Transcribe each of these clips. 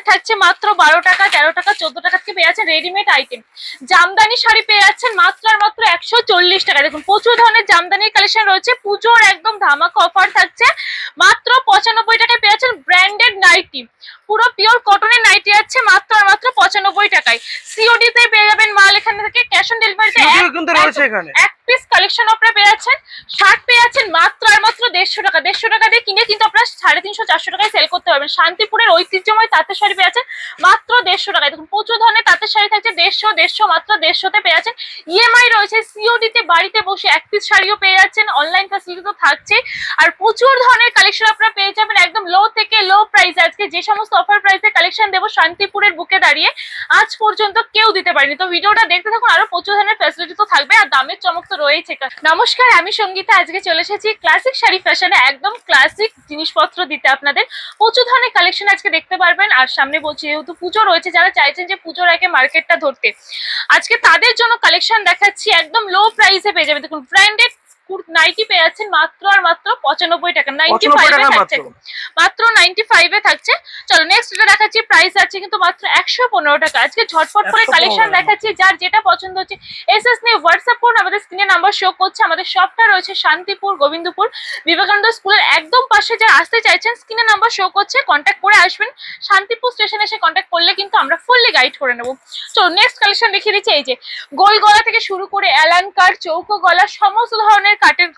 থাকছে মাত্র 12 টাকা, 13 টাকা, 14 টাকা থেকে পেয়ে যাচ্ছেন রেডিমেড আইটেম। জামদানি শাড়ি পেয়ে যাচ্ছেন মাত্র আর মাত্র 140 টাকা। দেখুন প্রচুর ধরনের জামদানির কালেকশন রয়েছে, পুজোর একদম ধামাকা অফার থাকছে। মাত্র 95 টাকায় পেয়ে যাচ্ছেন ব্র্যান্ডেড নাইটি, পুরো পিওর কটনের নাইটি আছে মাত্র আর মাত্র 95 টাকায়। সিওডি তে পেয়ে যাবেন মাল এখান থেকে, ক্যাশ অন ডেলিভারিতে এক পিস কালেকশন আপনারা পেয়ে যাচ্ছেন। শার্ট পেয়ে যাচ্ছেন মাত্র আর মাত্র 150 টাকা। 150 টাকা দিয়ে কিনে কিন্তু আপনারা 350-400 টাকায় সেল করতে পারবেন। শান্তিপুরের ঐতিহ্যময় তাঁতের শাড়ি পেয়ে যাচ্ছেন মাত্র 150 টাকায়। দেখুন প্রচুর ধরনের তাঁতের শাড়ি থাকছে, 150 মাত্র 150 তে পেয়ে যাচ্ছেন। ইএমআই রয়েছে, সিওডি তে বাড়িতে বসে এক পিস শাড়িও পেয়ে যাচ্ছেন, অনলাইন ফ্যাসিলিটি তো থাকছে। আর প্রচুর ধরনের কালেকশন আপনারা পেয়ে যাবেন একদম লো থেকে লো প্রাইস। আজকে যে সমস্ত অফার প্রাইসে কালেকশন দেবো শান্তিপুরের বুকে দাঁড়িয়ে আজ পর্যন্ত কেউ দিতে পারেনি। তো ভিডিওটা দেখতে থাকুন, আরো প্রচুর ধরনের ফ্যাসিলিটি তো থাকবে আর দামের চমক তো রয়েছে। নমস্কার, আমি সঙ্গীতা। আজকে চলে এসেছি ক্লাসিক শাড়ি ফ্যাশনে, একদম ক্লাসিক জিনিসপত্র দিতে আপনাদের। প্রচুর ধরনের কালেকশন আজকে দেখতে পারবেন। আর সামনে বলছি যেহেতু পুজো রয়েছে, যারা চাইছেন যে পুজোর আগে মার্কেটটা ধরতে, আজকে তাদের জন্য কালেকশন দেখাচ্ছি একদম লো প্রাইসে পেয়ে যাবেন। দেখুন ব্র্যান্ডেড নাইটি পেয়ে যাচ্ছেন মাত্র আর মাত্র 95 টাকা। 95 এ থাকছে, মাত্র 95 এ থাকছে। চলো নেক্সট এটা দেখাচ্ছি, প্রাইস আছে কিন্তু মাত্র 115 টাকা। আজকে ঝটপট করে কালেকশন দেখাচ্ছি, যার যেটা পছন্দ হচ্ছে এসএস নিয়ে হোয়াটসঅ্যাপ করুন। আমাদের স্ক্রিনে নাম্বার শো করছে। আমাদের শপটা রয়েছে শান্তিপুর গোবিন্দপুর বিবেকানন্দ স্কুলের একদম পাশে। যারা আসতে চাইছেন স্ক্রিনে নাম্বার শো করছে, কন্ট্যাক্ট করে আসবেন। শান্তিপুর স্টেশনে এসে কন্ট্যাক্ট করলে কিন্তু আমরা ফুললি গাইড করে নেবো। চলো নেক্সট কালেকশন দেখিয়ে দিচ্ছি। এই যে গোল গলা থেকে শুরু করে অ্যালান কাট, চৌকো গলা, সমস্ত ধরনের কাটের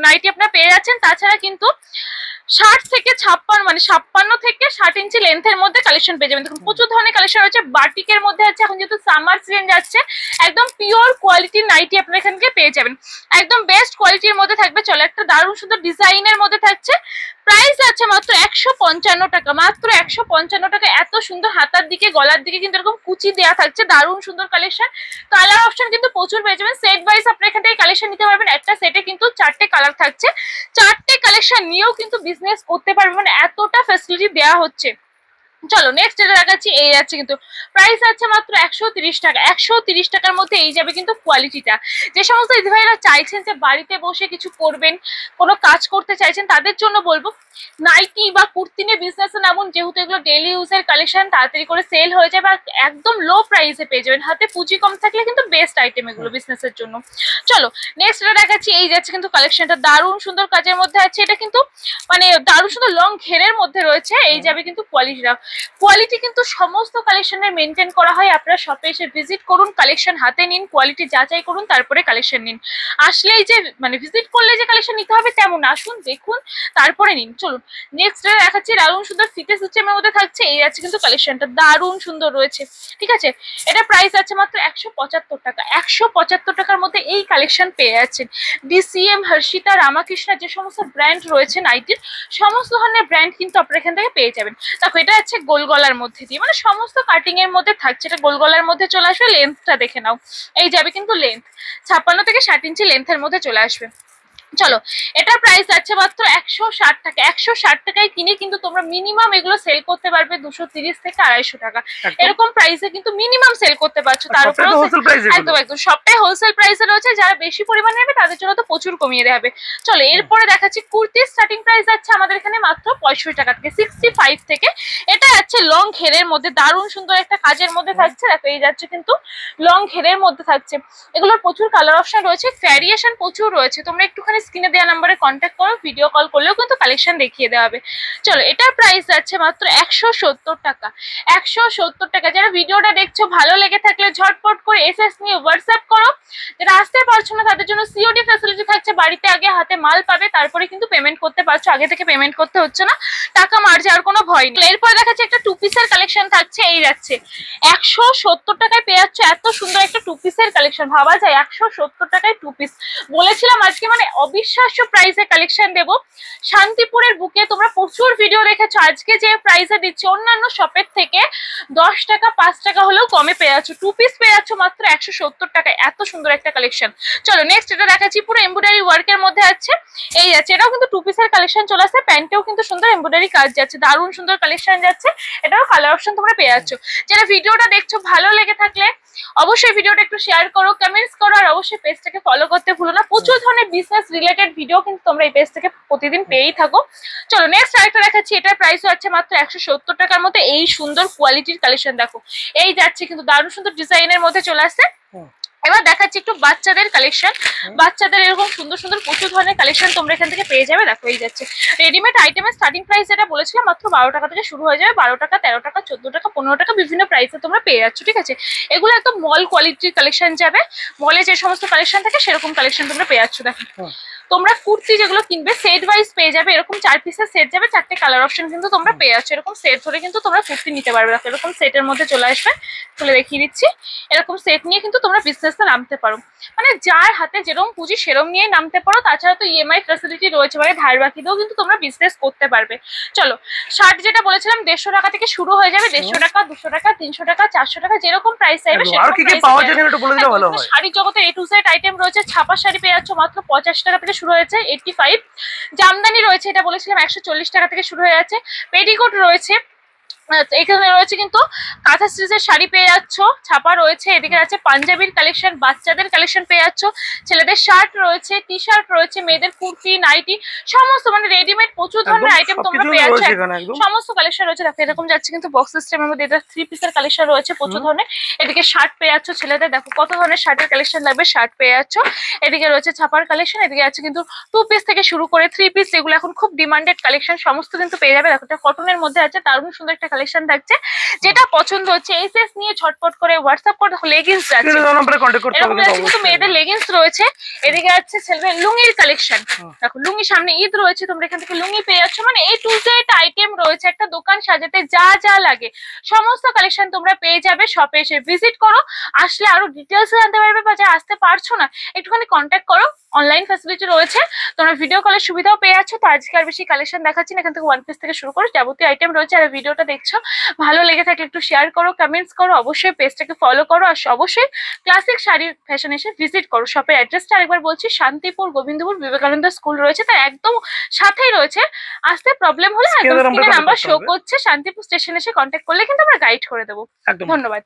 নাইটি আপনারা পেয়ে যাচ্ছেন। তাছাড়া কিন্তু 60 থেকে 56 মানে 56 থেকে 60 ইঞ্চি লেন্থের মধ্যে কালেকশন পেয়ে যাবেন। দেখুন প্রচুর ধরনের কালেকশন রয়েছে। বাটিকের মধ্যে আছে, এখন যেহেতু সামার সিজন যাচ্ছে, একদম পিওর কোয়ালিটির নাইটি আপনারা এখান থেকে পেয়ে যাবেন, একদম বেস্ট কোয়ালিটির মধ্যে থাকবে। চলো একটা দারুণ সুন্দর ডিজাইনের মধ্যে থাকছে। প্রাইস আছে মাত্র 155 টাকা, মাত্র 155 টাকা। এত সুন্দর হাতার দিকে গলার দিকে কিন্তু এরকম কুচি দেওয়া থাকছে, দারুণ সুন্দর কালেকশন। কালার অপশন কিন্তু প্রচুর পেয়ে যাবেন। সেট ওয়াইজ আপনারা এখান থেকে কালেকশন নিতে পারবেন। একটা সেটে কিন্তু 4টে কালার থাকছে, 4টে কালেকশন নিয়েও কিন্তু বিজনেস করতে পারবেন, মানে এতটা ফ্যাসিলিটি দেওয়া হচ্ছে। চলো নেক্সট এটা দেখাচ্ছি। এই যাচ্ছে কিন্তু প্রাইস আছে মাত্র 130 টাকা। 130 টাকার মধ্যে এই যাবে কিন্তু কোয়ালিটিটা। যে সমস্ত দিদিভাইরা চাইছেন যে বাড়িতে বসে কিছু করবেন, কোনো কাজ করতে চাইছেন, তাদের জন্য বলবো নাইটি বা কুর্তি নিয়ে বিজনেসে নামুন। যেহেতু এগুলো ডেইলি ইউজের কালেকশন, তাড়াতাড়ি করে সেল হয়ে যাবে আর একদম লো প্রাইসে পেয়ে যাবেন। হাতে পুঁজি কম থাকলে কিন্তু বেস্ট আইটেম এগুলো বিজনেসের জন্য। চলো নেক্সট এটা দেখাচ্ছি। এই যাচ্ছে কিন্তু কালেকশনটা দারুণ সুন্দর কাজের মধ্যে আছে। এটা কিন্তু মানে দারুণ সুন্দর লং ঘেরের মধ্যে রয়েছে। এই যাবে কিন্তু কোয়ালিটিটা। কোয়ালিটি কিন্তু সমস্ত কালেকশনের মেনটেন করা হয়। আপনারা শপে এসে ভিজিট করুন, কালেকশন হাতে নিন, কোয়ালিটি যাচাই করুন, তারপরে কালেকশন নিন। আসলেই যে মানে ভিজিট করলে যে কালেকশন নিতে হবে তেমন, আসুন দেখুন তারপরে নিন। চলুন নেক্সট দেখাচ্ছি। দারুণ সুন্দর ফিতে সিস্টেমের মধ্যে থাকছে। এই আছে কিন্তু কালেকশনটা দারুণ সুন্দর রয়েছে, ঠিক আছে। এটা প্রাইস আছে মাত্র 175 টাকা। 175 টাকার মধ্যে এই কালেকশন পেয়ে যাচ্ছেন। ডিসিএম, হর্ষিতা, রামাকৃষ্ণা, যে সমস্ত ব্র্যান্ড রয়েছে নাইটির, সমস্ত ধরনের ব্র্যান্ড কিন্তু আপনারা এখান থেকে পেয়ে যাবেন। দেখো এটা আছে গোল গলার মধ্যে দিয়ে, মানে সমস্ত কাটিং এর মধ্যে থাকছে। এটা গোল গলার মধ্যে চলে আসবে। লেন্থটা দেখে নাও, এই যাবে কিন্তু লেন্থ 56 থেকে 60 ইঞ্চি লেন্থের মধ্যে চলে আসবে। চলো এটার প্রাইস আছে মাত্র 160 টাকা। 160 টাকায় কিনে কিন্তু তোমরা মিনিমাম এগুলো সেল করতে পারবে 230 থেকে 250 টাকা এরকম প্রাইসে কিন্তু মিনিমাম সেল করতে পারছো। তার উপরে একদম একদম সবটাই হোলসেল প্রাইসে রয়েছে। যারা বেশি পরিমাণে নেবে তাদের জন্য তো প্রচুর কমিয়ে দেওয়া হবে। চলো এরপরে দেখাচ্ছি কুর্তির স্টার্টিং প্রাইস আছে আমাদের এখানে মাত্র 65 টাকা থেকে, 65 থেকে। এটা আছে লং ঘেরের মধ্যে, দারুণ সুন্দর একটা কাজের মধ্যে থাকছে। দেখো এই যাচ্ছে কিন্তু লং ঘেরের মধ্যে থাকছে। এগুলোর প্রচুর কালার অপশন রয়েছে, ভ্যারিয়েশন প্রচুর রয়েছে। তোমরা একটুখানি স্ক্রিনে দেওয়া নাম্বারে কন্ট্যাক্ট করো, ভিডিও কল করলেও কিন্তু কালেকশন দেখিয়ে দেওয়া হবে। চলো এটার প্রাইস যাচ্ছে মাত্র 170 টাকা। 170 টাকা। যারা ভিডিওটা দেখছো ভালো লেগে থাকলে ঝটপট করে এসএস নিয়ে হোয়াটসঅ্যাপ করো। যারা আসতে পারছো না তাদের জন্য সিওডি ফ্যাসিলিটি থাকছে। বাড়িতে আগে হাতে মাল পাবে, তারপরে কিন্তু পেমেন্ট করতে পারছো। আগে থেকে পেমেন্ট করতে হচ্ছে না, টাকা মার যাওয়ার কোনো ভয় নেই। এরপর দেখাচ্ছে একটা টু পিসের কালেকশন থাকছে। এই যাচ্ছে 170 টাকায় পেয়ে যাচ্ছে এত সুন্দর একটা টু পিসের কালেকশন। ভাবা যায় 170 টাকায় টু পিস। বলেছিলাম আজকে মানে অবিশ্বাস্য প্রাইসে কালেকশন দেবো। শান্তিপুরের বুকে তোমরা প্রচুর ভিডিও দেখেছো। আজকে যে প্রাইসে দিচ্ছি অন্যান্য শপের থেকে 10 টাকা 5 টাকা হলেও কমে পেয়ে যাচ্ছ। টু পিস পেয়ে যাচ্ছ মাত্র 170 টাকায়। এত সুন্দর একটা কালেকশন। চলো নেক্সট এটা দেখাচ্ছি, পুরো এমব্রয়ডারি ওয়ার্কের মধ্যে আছে। এই যাচ্ছে এটাও কিন্তু টু পিসের কালেকশন চলে আসছে। প্যান্টেও কিন্তু সুন্দর এমব্রয়ডারি কাজ যাচ্ছে, দারুণ সুন্দর কালেকশন যাচ্ছে। এটা এটাও কালার অপশন তোমরা পেয়ে যাচ্ছ। যারা ভিডিওটা দেখছো ভালো লেগে থাকলে অবশ্যই ভিডিওটা একটু শেয়ার করো, কমেন্টস করো, আর অবশ্যই পেজটাকে ফলো করতে ভুলো না। প্রচুর ধরনের বিজনেস রিলেটেড ভিডিও কিন্তু তোমরা এই পেজ থেকে প্রতিদিন পেয়েই থাকো। চলো নেক্সট আরেকটা দেখাচ্ছি, এটার প্রাইস হচ্ছে মাত্র 170 টাকার মধ্যে। এই সুন্দর কোয়ালিটির কালেকশন দেখো, এই যাচ্ছে কিন্তু দারুণ সুন্দর ডিজাইনের মধ্যে চলে আসছে। এবার দেখাচ্ছি একটু বাচ্চাদের কালেকশন। বাচ্চাদের এরকম সুন্দর সুন্দর প্রচুর ধরনের কালেকশন তোমরা এখান থেকে পেয়ে যাবে। দেখো এই যাচ্ছে রেডিমেড আইটেমের স্টার্টিং প্রাইস যেটা বলেছিলাম মাত্র 12 টাকা থেকে শুরু হয়ে যাবে। 12 টাকা, 13 টাকা, 14 টাকা, 15 টাকা বিভিন্ন প্রাইসে তোমরা পেয়ে যাচ্ছ। ঠিক আছে, এগুলো একদম মল কোয়ালিটির কালেকশন যাবে। মলে যে সমস্ত কালেকশন থাকে সেরকম কালেকশন তোমরা পেয়ে যাচ্ছ। দেখো তোমরা কুর্তি যেগুলো কিনবে সেট ওয়াইজ পেয়ে যাবে, এরকম 4 পিসের সেট যাবে, 4টে কালার অপশন কিন্তু তোমরা পেয়ে যাচ্ছ। এরকম সেট ধরে কিন্তু তোমরা কুর্তি নিতে পারবে। দেখো এরকম সেটের মধ্যে চলে আসবে, খুলে দেখিয়ে দিচ্ছি। এরকম সেট নিয়ে কিন্তু তোমরা বিজনেসে নামতে পারো, মানে যার হাতে যেরকম পুঁজি সেরকম নিয়ে নামতে পারো। তাছাড়া তো ইএমআই ফ্যাসিলিটি রয়েছে, মানে ধার বাকি দিয়েও কিন্তু তোমরা বিজনেস করতে পারবে। চলো শার্ট যেটা বলেছিলাম 150 টাকা থেকে শুরু হয়ে যাবে। 150 টাকা, 200 টাকা, 300 টাকা, 400 টাকা, যেরকম প্রাইস চাইবে সেরকম প্রাইস। শাড়ি জগতে এ টু জেড আইটেম রয়েছে। ছাপা শাড়ি পেয়ে যাচ্ছ মাত্র 50 টাকা থেকে শুরু হয়েছে, 85। জামদানি রয়েছে, এটা বলেছিলাম 140 টাকা থেকে শুরু হয়ে যাচ্ছে। পেটিকোট রয়েছে, এখানে রয়েছে কিন্তু কাঁথা স্টিচের শাড়ি পেয়ে যাচ্ছ, ছাপা রয়েছে। এদিকে আছে পাঞ্জাবির কালেকশন, বাচ্চাদের কালেকশন পেয়ে যাচ্ছ, ছেলেদের শার্ট রয়েছে, টি শার্ট রয়েছে, মেয়েদের কুর্তি, নাইটি, সমস্ত মানে রেডিমেড প্রচুর ধরনের আইটেম তোমরা পেয়ে যাচ্ছ। সমস্ত কালেকশন রয়েছে। দেখো এরকম যাচ্ছে কিন্তু বক্স সিস্টেমের মধ্যে। এটা 3 পিসের কালেকশন রয়েছে প্রচুর ধরনের। এদিকে শার্ট পেয়ে যাচ্ছ ছেলেদের, দেখো কত ধরনের শার্টের কালেকশন লাগবে শার্ট পেয়ে যাচ্ছ। এদিকে রয়েছে ছাপার কালেকশন, এদিকে আছে কিন্তু 2 পিস থেকে শুরু করে 3 পিস, যেগুলো এখন খুব ডিমান্ডেড কালেকশন সমস্ত কিন্তু পেয়ে যাবে। দেখো এটা কটনের মধ্যে আছে, দারুণ সুন্দর একটা কালেকশন থাকছে। যেটা পছন্দ হচ্ছে এসএস নিয়ে ঝটপট করে হোয়াটসঅ্যাপ করে লেগিংস আছে, কিন্তু মেয়েদের লেগিংস রয়েছে। এদিকে আছে ছেলেদের লুঙ্গির কালেকশন। দেখো লুঙ্গি, সামনে ঈদ রয়েছে, তোমরা এখান থেকে লুঙ্গি পেয়ে যাচ্ছ। মানে এ টু জেড আইটেম রয়েছে, একটা দোকান সাজাতে যা যা লাগে সমস্ত কালেকশন তোমরা পেয়ে যাবে। শপে এসে ভিজিট করো, আসলে আরো ডিটেলস জানতে পারবে। বা যারা আসতে পারছো না একটুখানি কন্ট্যাক্ট করো, অনলাইন ফ্যাসিলিটি রয়েছে, তোমরা ভিডিও কলের সুবিধাও পেয়ে যাচ্ছ। তো আজকে আর বেশি কালেকশন দেখাচ্ছি না, এখান থেকে 1 পিস থেকে শুরু করে যাবতীয় আইটেম রয়েছে। আর ভিডিওটা দেখছো ভালো লেগে থাকলে একটু শেয়ার করো, কমেন্টস করো, অবশ্যই পেজটাকে ফলো করো, আর অবশ্যই ক্লাসিক শাড়ির ফ্যাশন এসে ভিজিট করো। শপের অ্যাড্রেসটা আরেকবার বলছি, শান্তিপুর গোবিন্দপুর বিবেকানন্দ স্কুল রয়েছে, তার একদম সাথেই রয়েছে। আসতে প্রবলেম হলে একদম স্ক্রিনে নাম্বার শো করছে, শান্তিপুর স্টেশন এসে কন্ট্যাক্ট করলে কিন্তু আমরা গাইড করে দেবো। ধন্যবাদ।